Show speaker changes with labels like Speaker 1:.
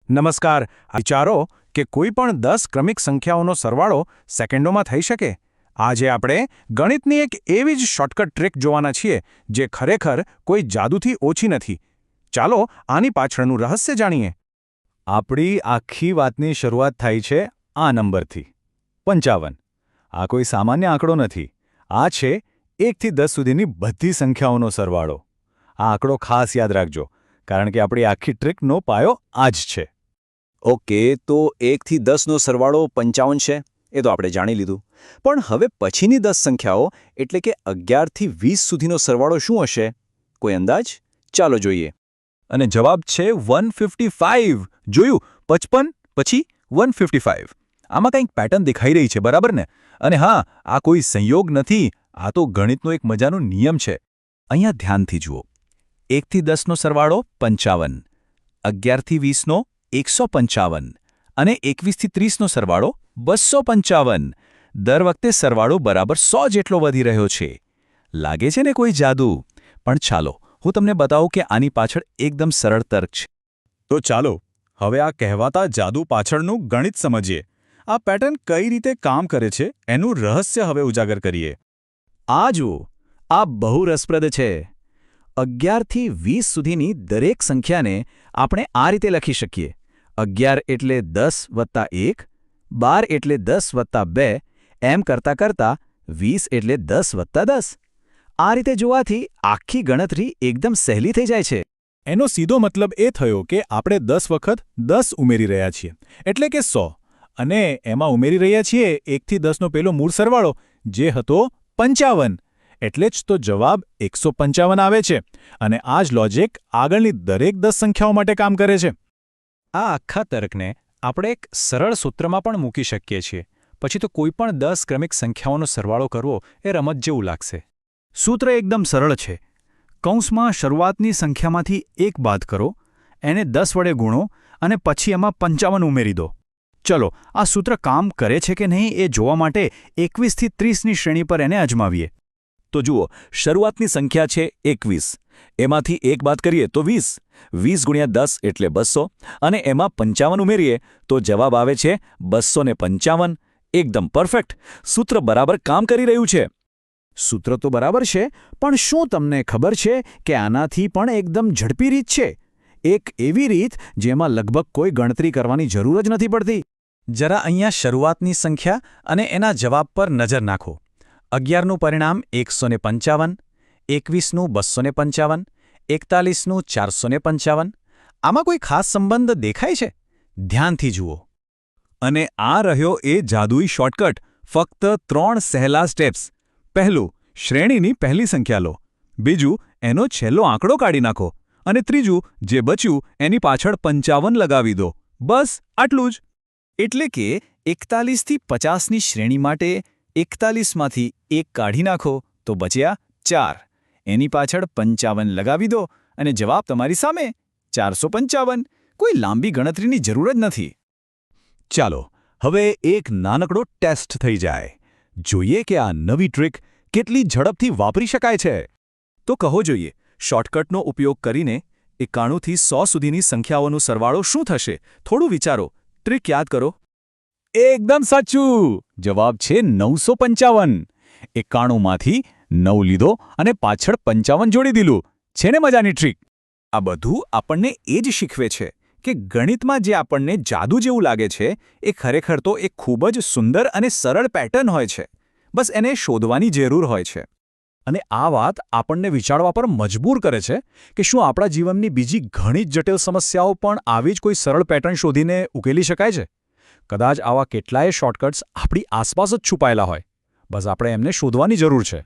Speaker 1: નમસ્કાર. વિચારો કે કોઈ પણ 10 ક્રમિક સંખ્યાઓનો સરવાળો સેકન્ડોમાં થઈ શકે. આજે આપણે ગણિતની એક એવી જ શોર્ટકટ ટ્રીક જોવાના છીએ જે ખરેખર કોઈ જાદુથી ઓછી નથી. ચાલો આની પાછળનું રહસ્ય જાણીએ.
Speaker 2: આપણી આખી વાતની શરૂઆત થાય છે આ નંબરથી 55. આ કોઈ સામાન્ય આંકડો નથી. આ છે 1 થી 10 સુધીની બધી સંખ્યાઓનો સરવાળો. આ આંકડો ખાસ યાદ રાખજો, કારણ કે આપણી આખી ટ્રીકનો પાયો આ જ છે.
Speaker 3: ઓકે, તો 1 થી 10નો સરવાળો 55 છે, એ તો આપણે જાણી લીધું. પણ હવે પછીની 10 સંખ્યાઓ એટલે કે 11 થી 20 સુધીનો સરવાળો શું હશે? કોઈ અંદાજ? ચાલો જોઈએ.
Speaker 2: અને જવાબ છે 155. જોયું? 55 પછી 155. આમાં કંઈક પેટર્ન દેખાઈ રહી છે, બરાબર ને? અને હા, આ કોઈ સંયોગ નથી, આ તો ગણિતનો એક મજાનો નિયમ છે. અહીંયા ધ્યાનથી જુઓ. 1 થી 10નો સરવાળો 55, 11 થી 20નો 155 અને 21 થી 30નો સરવાળો 255. દર વખતે સરવાળો બરાબર 100 જેટલો વધી રહ્યો છે. લાગે છે ને કોઈ જાદુ? પણ ચાલો હું તમને બતાવું કે આની પાછળ એકદમ સરળ તર્ક છે.
Speaker 1: તો ચાલો હવે આ કહેવાતા જાદુ પાછળનું ગણિત સમજીએ. આ પેટર્ન કઈ રીતે કામ કરે છે એનું રહસ્ય હવે ઉજાગર કરીએ.
Speaker 3: આ જુઓ, આ બહુ રસપ્રદ છે. 11 થી 20 સુધીની દરેક સંખ્યાને આપણે આ રીતે લખી શકીએ. 11 એટલે 10 વત્તા 1, 12 એટલે 10 વત્તા 2, એમ કરતાં કરતાં 20 એટલે 10 વત્તા 10. આ રીતે જોવાથી આખી ગણતરી એકદમ સહેલી થઈ જાય છે.
Speaker 1: એનો સીધો મતલબ એ થયો કે આપણે 10 વખત 10 ઉમેરી રહ્યા છીએ, એટલે કે 100. અને એમાં ઉમેરી રહ્યા છીએ 1 થી 10નો પેલો મૂળ સરવાળો, જે હતો 55. એટલે જ તો જવાબ 155 આવે છે. અને આ જ લોજિક આગળની દરેક 10 સંખ્યાઓ માટે કામ કરે છે.
Speaker 4: આ આખા તર્કને આપણે એક સરળ સૂત્રમાં પણ મૂકી શકીએ છીએ. પછી તો કોઈ પણ 10 ક્રમિક સંખ્યાઓનો સરવાળો કરવો એ રમત જેવું લાગશે.
Speaker 5: સૂત્ર એકદમ સરળ છે. કૌંસમાં શરૂઆતની સંખ્યામાંથી 1 બાદ કરો, એને 10 વડે ગુણો અને પછી એમાં 55 ઉમેરી દો. ચલો, આ સૂત્ર કામ કરે છે કે નહીં એ જોવા માટે 21 થી 30ની શ્રેણી પર એને અજમાવીએ.
Speaker 2: તો જુઓ, શરૂઆતની સંખ્યા છે 21. એમાંથી 1 બાદ કરીએ તો 20. 20 ગુણ્યા 10 એટલે 200 અને એમાં 55 ઉમેરીએ તો જવાબ આવે છે 255. એકદમ પરફેક્ટ. સૂત્ર બરાબર કામ કરી રહ્યું છે.
Speaker 5: સૂત્ર તો બરાબર છે, પણ શું તમને ખબર છે કે આનાથી પણ એકદમ ઝડપી રીત છે? એક એવી રીત જેમાં લગભગ કોઈ ગણતરી કરવાની જરૂર જ નથી પડતી.
Speaker 4: જરા અહીંયા શરૂઆતની સંખ્યા અને એના જવાબ પર નજર નાખો. 11નું પરિણામ 155, 21નું 255, 41નું 455. આમાં કોઈ ખાસ સંબંધ દેખાય છે? ધ્યાનથી જુઓ.
Speaker 2: અને આ રહ્યો એ જાદુઈ શોર્ટકટ. ફક્ત 3 સહેલા સ્ટેપ્સ. પહેલું, શ્રેણીની પહેલી સંખ્યા લો. બીજું, એનો છેલ્લો આંકડો કાઢી નાખો. અને ત્રીજું, જે બચ્યું એની પાછળ 55 લગાવી દો. બસ આટલું જ.
Speaker 3: એટલે કે 41 થી 50ની શ્રેણી માટે 41માંથી 1 કાઢી નાખો તો બચ્યા 4. એની પાછળ 55 લગાવી દો અને જવાબ તમારી સામે 455. કોઈ લાંબી ગણતરીની જરૂર જ નથી.
Speaker 2: ચાલો હવે એક નાનકડો ટેસ્ટ થઈ જાય. જોઈએ કે આ નવી ટ્રીક કેટલી ઝડપથી વાપરી શકાય છે. તો કહો જોઈએ, શોર્ટકટનો ઉપયોગ કરીને 91 થી 100 સુધીની સંખ્યાઓનો સરવાળો શું થશે? થોડું વિચારો, ટ્રીક યાદ કરો. એકદમ સાચું! જવાબ છે 955. 91માંથી 9 લીધો અને પાછળ 55 જોડી દીધું. છે ને મજાની ટ્રીક? આ બધું આપણને એ જ શીખવે છે કે ગણિતમાં જે આપણને જાદુ જેવું લાગે છે એ ખરેખર તો એક ખૂબ જ સુંદર અને સરળ પેટર્ન હોય છે. બસ એને શોધવાની જરૂર હોય છે.
Speaker 1: અને આ વાત આપણને વિચારવા પર મજબૂર કરે છે કે શું આપણા જીવનની બીજી ઘણી જ જટિલ સમસ્યાઓ પણ આવી જ કોઈ સરળ પેટર્ન શોધીને ઉકેલી શકાય છે? કદાચ આવા કેટલાય શોર્ટકટ્સ આપણી આસપાસ જ છુપાયેલા હોય. બસ આપણે એમને શોધવાની જરૂર છે.